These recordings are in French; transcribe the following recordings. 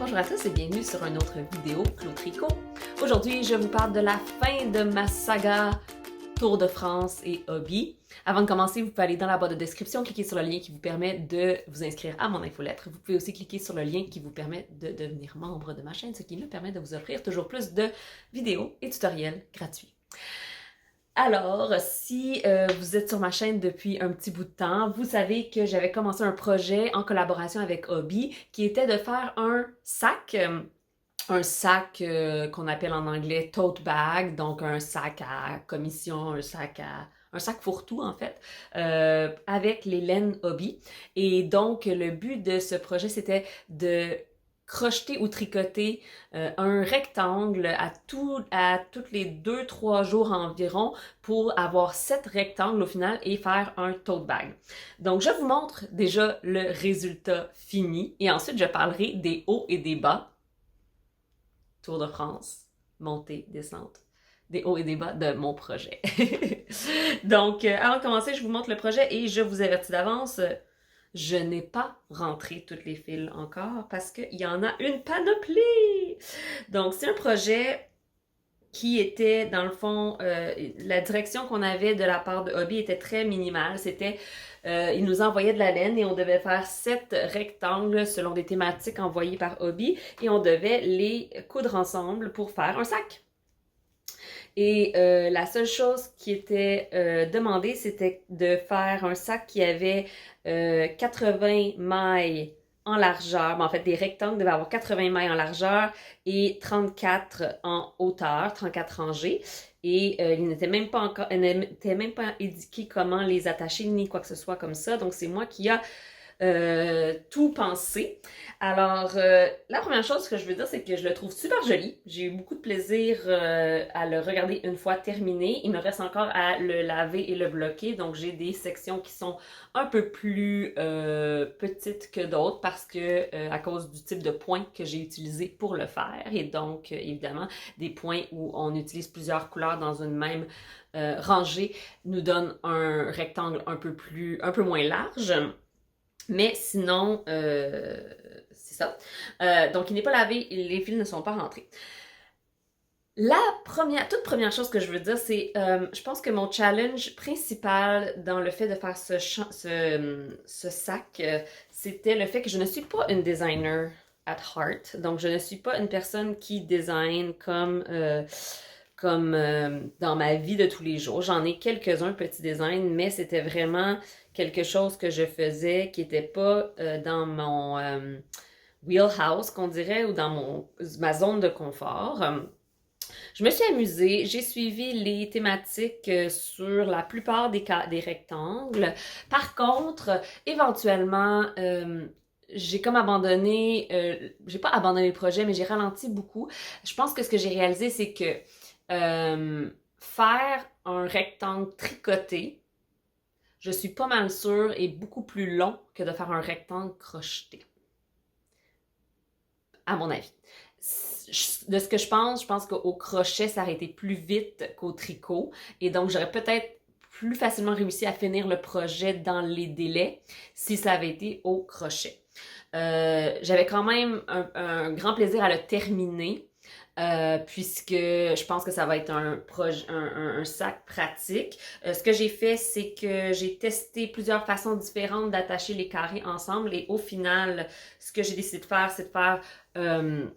Bonjour à tous et bienvenue sur une autre vidéo Clos Tricot. Aujourd'hui, je vous parle de la fin de ma saga Tour de France et hobby. Avant de commencer, vous pouvez aller dans la boîte de description, cliquer sur le lien qui vous permet de vous inscrire à mon infolettre. Vous pouvez aussi cliquer sur le lien qui vous permet de devenir membre de ma chaîne, ce qui me permet de vous offrir toujours plus de vidéos et tutoriels gratuits. Alors, si vous êtes sur ma chaîne depuis un petit bout de temps, vous savez que j'avais commencé un projet en collaboration avec Hobby qui était de faire un sac qu'on appelle en anglais tote bag, donc un sac à commission, un sac fourre-tout en fait, avec les laines Hobby. Et donc, le but de ce projet, c'était de crocheter ou tricoter un rectangle à tous les 2-3 jours environ pour avoir 7 rectangles au final et faire un tote bag. Donc, je vous montre déjà le résultat fini et ensuite, je parlerai des hauts et des bas. Tour de France, montée, descente, des hauts et des bas de mon projet. Donc, avant de commencer, je vous montre le projet et je vous avertis d'avance, je n'ai pas rentré toutes les fils encore parce qu'il y en a une panoplie. Donc, c'est un projet qui était, dans le fond, la direction qu'on avait de la part de Hobby était très minimale. C'était, ils nous envoyaient de la laine et on devait faire 7 rectangles selon des thématiques envoyées par Hobby et on devait les coudre ensemble pour faire un sac. Et la seule chose qui était demandée, c'était de faire un sac qui avait 80 mailles en largeur. Bon, en fait, des rectangles devaient avoir 80 mailles en largeur et 34 en hauteur, 34 rangées. Et il n'était même pas indiqué comment les attacher ni quoi que ce soit comme ça. Donc, c'est moi qui a tout pensé. Alors, la première chose que je veux dire, c'est que je le trouve super joli. J'ai eu beaucoup de plaisir à le regarder une fois terminé. Il me reste encore à le laver et le bloquer. Donc, j'ai des sections qui sont un peu plus petites que d'autres parce que à cause du type de point que j'ai utilisé pour le faire. Et donc, évidemment, des points où on utilise plusieurs couleurs dans une même rangée nous donne un rectangle un peu moins large. Mais sinon, c'est ça. Donc, il n'est pas lavé, les fils ne sont pas rentrés. Toute première chose que je veux dire, c'est, je pense que mon challenge principal dans le fait de faire ce sac, c'était le fait que je ne suis pas une designer at heart. Donc, je ne suis pas une personne qui design comme dans ma vie de tous les jours. J'en ai quelques-uns petits designs, mais c'était vraiment quelque chose que je faisais qui n'était pas dans mon wheelhouse, qu'on dirait, ou dans ma zone de confort. Je me suis amusée, j'ai suivi les thématiques sur la plupart des rectangles. Par contre, éventuellement, j'ai comme abandonné, j'ai pas abandonné le projet, mais j'ai ralenti beaucoup. Je pense que ce que j'ai réalisé, c'est que faire un rectangle tricoté, je suis pas mal sûre, est beaucoup plus long que de faire un rectangle crocheté. À mon avis. De ce que je pense qu'au crochet, ça aurait été plus vite qu'au tricot. Et donc, j'aurais peut-être plus facilement réussi à finir le projet dans les délais si ça avait été au crochet. J'avais quand même un grand plaisir à le terminer. Puisque je pense que ça va être un sac pratique. Ce que j'ai fait, c'est que j'ai testé plusieurs façons différentes d'attacher les carrés ensemble et au final, ce que j'ai décidé de faire, c'est de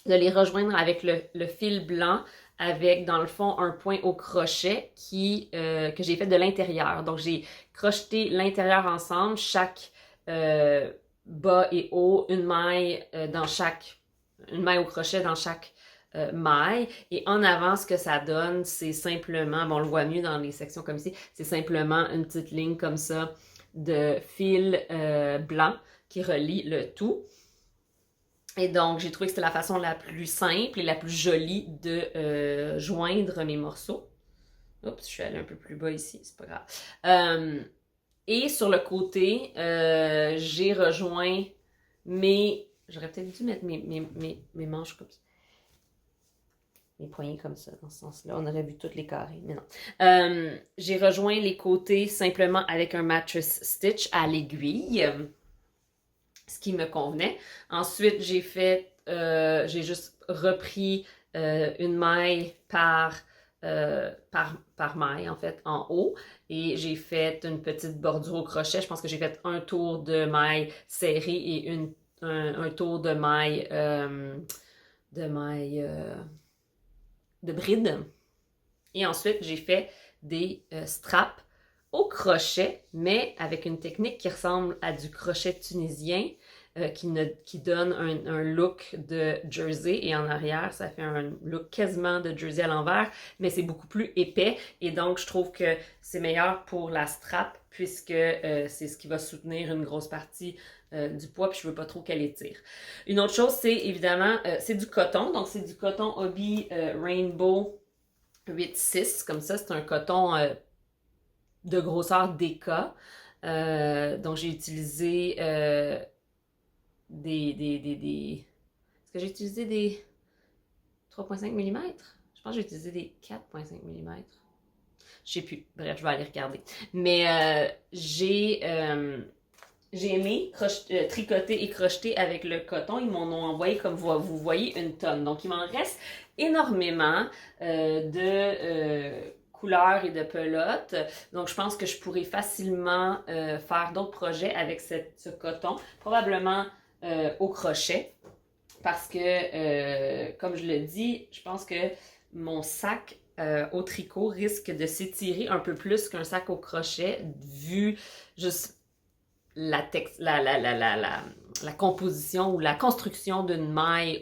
les rejoindre avec le fil blanc avec, dans le fond, un point au crochet que j'ai fait de l'intérieur. Donc, j'ai crocheté l'intérieur ensemble, chaque bas et haut, une maille au crochet dans chaque maille. Et en avant, ce que ça donne, c'est simplement, bon, on le voit mieux dans les sections comme ici, c'est simplement une petite ligne comme ça de fil blanc qui relie le tout. Et donc, j'ai trouvé que c'était la façon la plus simple et la plus jolie de joindre mes morceaux. Oups, je suis allée un peu plus bas ici, c'est pas grave. Et sur le côté, j'ai rejoint j'aurais peut-être dû mettre mes manches comme ça. Mes poignets comme ça, dans ce sens-là. On aurait vu tous les carrés, mais non. J'ai rejoint les côtés simplement avec un mattress stitch à l'aiguille, ce qui me convenait. Ensuite, j'ai fait j'ai juste repris une maille par maille, en fait, en haut. Et j'ai fait une petite bordure au crochet. Je pense que j'ai fait un tour de maille serrée et un tour de maille, de maille de bride. Et ensuite, j'ai fait des straps au crochet, mais avec une technique qui ressemble à du crochet tunisien, qui donne un look de jersey, et en arrière, ça fait un look quasiment de jersey à l'envers, mais c'est beaucoup plus épais, et donc je trouve que c'est meilleur pour la strap, puisque c'est ce qui va soutenir une grosse partie du poids, puis je veux pas trop qu'elle étire. Une autre chose, c'est évidemment, c'est du coton, donc c'est du coton Hobbii Rainbow 8-6, comme ça, c'est un coton de grosseur DK. Donc j'ai utilisé Est-ce que j'ai utilisé des 3,5 mm? Je pense que j'ai utilisé des 4,5 mm. Je sais plus. Bref, je vais aller regarder. Mais j'ai aimé tricoter et crocheter avec le coton. Ils m'en ont envoyé, comme vous voyez, une tonne. Donc, il m'en reste énormément de couleurs et de pelotes. Donc, je pense que je pourrais facilement faire d'autres projets avec ce coton. Probablement au crochet. Parce que, comme je le dis, je pense que mon sac au tricot risque de s'étirer un peu plus qu'un sac au crochet, vu juste la composition ou la construction d'une maille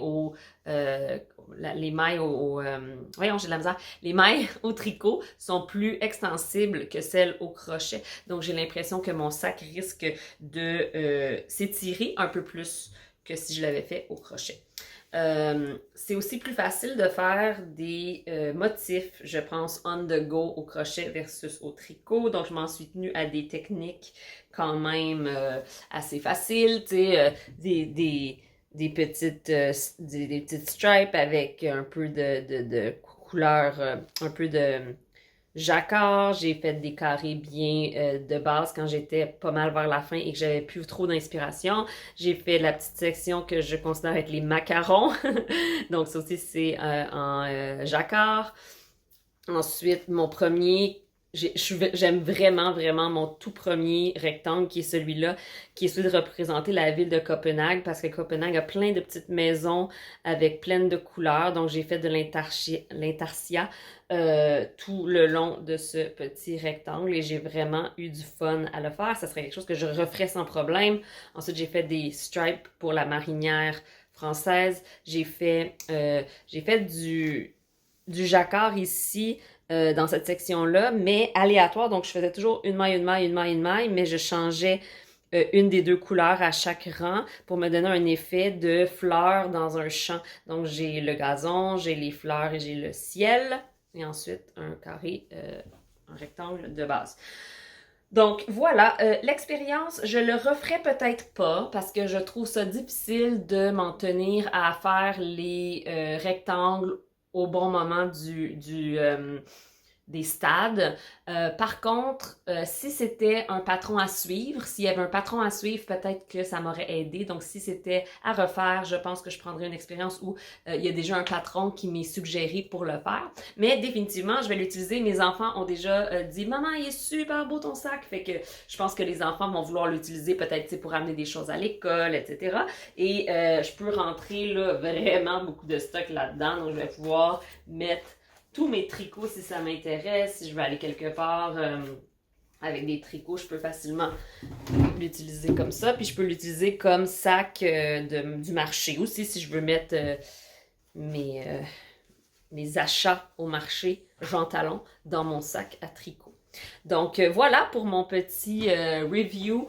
les mailles voyons, j'ai de la misère. Les mailles au tricot sont plus extensibles que celles au crochet. Donc, j'ai l'impression que mon sac risque de s'étirer un peu plus que si je l'avais fait au crochet. C'est aussi plus facile de faire des motifs, je pense, on the go au crochet versus au tricot. Donc, je m'en suis tenue à des techniques quand même assez faciles, tu sais, des petites stripes avec un peu de couleur, un peu de jacquard. J'ai fait des carrés bien de base quand j'étais pas mal vers la fin et que j'avais plus trop d'inspiration. J'ai fait la petite section que je considère être les macarons. Donc ça aussi c'est en jacquard. Ensuite, mon premier, j'aime vraiment, vraiment mon tout premier rectangle qui est celui-là, qui est celui de représenter la ville de Copenhague, parce que Copenhague a plein de petites maisons avec plein de couleurs. Donc, j'ai fait de l'intarsia tout le long de ce petit rectangle et j'ai vraiment eu du fun à le faire. Ça serait quelque chose que je referais sans problème. Ensuite, j'ai fait des stripes pour la marinière française. J'ai fait du jacquard ici dans cette section-là, mais aléatoire. Donc, je faisais toujours une maille, une maille, une maille, une maille, mais je changeais une des deux couleurs à chaque rang pour me donner un effet de fleurs dans un champ. Donc, j'ai le gazon, j'ai les fleurs et j'ai le ciel. Et ensuite, un carré, un rectangle de base. Donc voilà, l'expérience, je le referai peut-être pas parce que je trouve ça difficile de m'en tenir à faire les rectangles au bon moment des stades. Par contre, si c'était un patron à suivre, s'il y avait un patron à suivre, peut-être que ça m'aurait aidé. Donc, si c'était à refaire, je pense que je prendrais une expérience où il y a déjà un patron qui m'est suggéré pour le faire. Mais définitivement, je vais l'utiliser. Mes enfants ont déjà dit « Maman, il est super beau ton sac! » Fait que je pense que les enfants vont vouloir l'utiliser peut-être pour amener des choses à l'école, etc. Et je peux rentrer là, vraiment beaucoup de stock là-dedans. Donc, je vais pouvoir mettre tous mes tricots si ça m'intéresse. Si je veux aller quelque part avec des tricots, je peux facilement l'utiliser comme ça. Puis je peux l'utiliser comme sac du marché aussi si je veux mettre mes achats au marché Jean Talon dans mon sac à tricot. Donc voilà pour mon petit review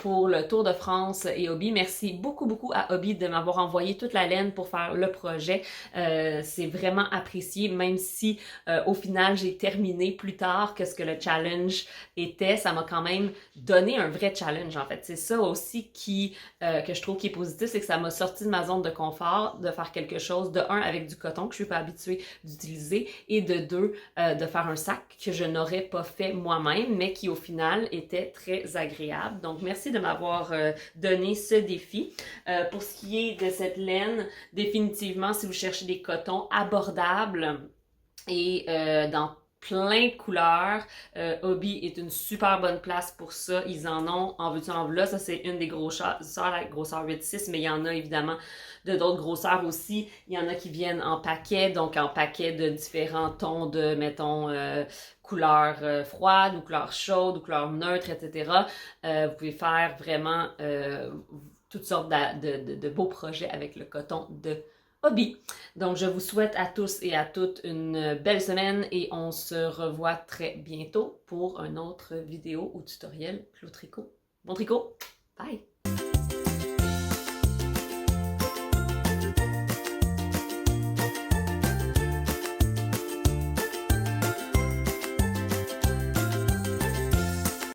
pour le Tour de France et Hobbii. Merci beaucoup, beaucoup à Hobbii de m'avoir envoyé toute la laine pour faire le projet. C'est vraiment apprécié, même si au final j'ai terminé plus tard que ce que le challenge était. Ça m'a quand même donné un vrai challenge en fait. C'est ça aussi que je trouve qui est positif, c'est que ça m'a sorti de ma zone de confort de faire quelque chose de un avec du coton que je suis pas habituée d'utiliser et de deux de faire un sac que je n'aurais pas fait moi-même mais qui au final était très agréable. incroyable. Donc, merci de m'avoir donné ce défi. Pour ce qui est de cette laine, définitivement, si vous cherchez des cotons abordables et dans plein de couleurs. Hobby est une super bonne place pour ça. Ils en ont en veux-tu en voilà. Ça, c'est une des grosseurs, la grosseur 8-6, mais il y en a évidemment de d'autres grosseurs aussi. Il y en a qui viennent en paquet, donc en paquet de différents tons de, mettons, couleurs froides ou couleurs chaudes ou couleurs neutres, etc. Vous pouvez faire vraiment toutes sortes de beaux projets avec le coton de Hobby. Donc, je vous souhaite à tous et à toutes une belle semaine et on se revoit très bientôt pour un autre vidéo ou tutoriel Clos Tricot. Bon tricot! Bye!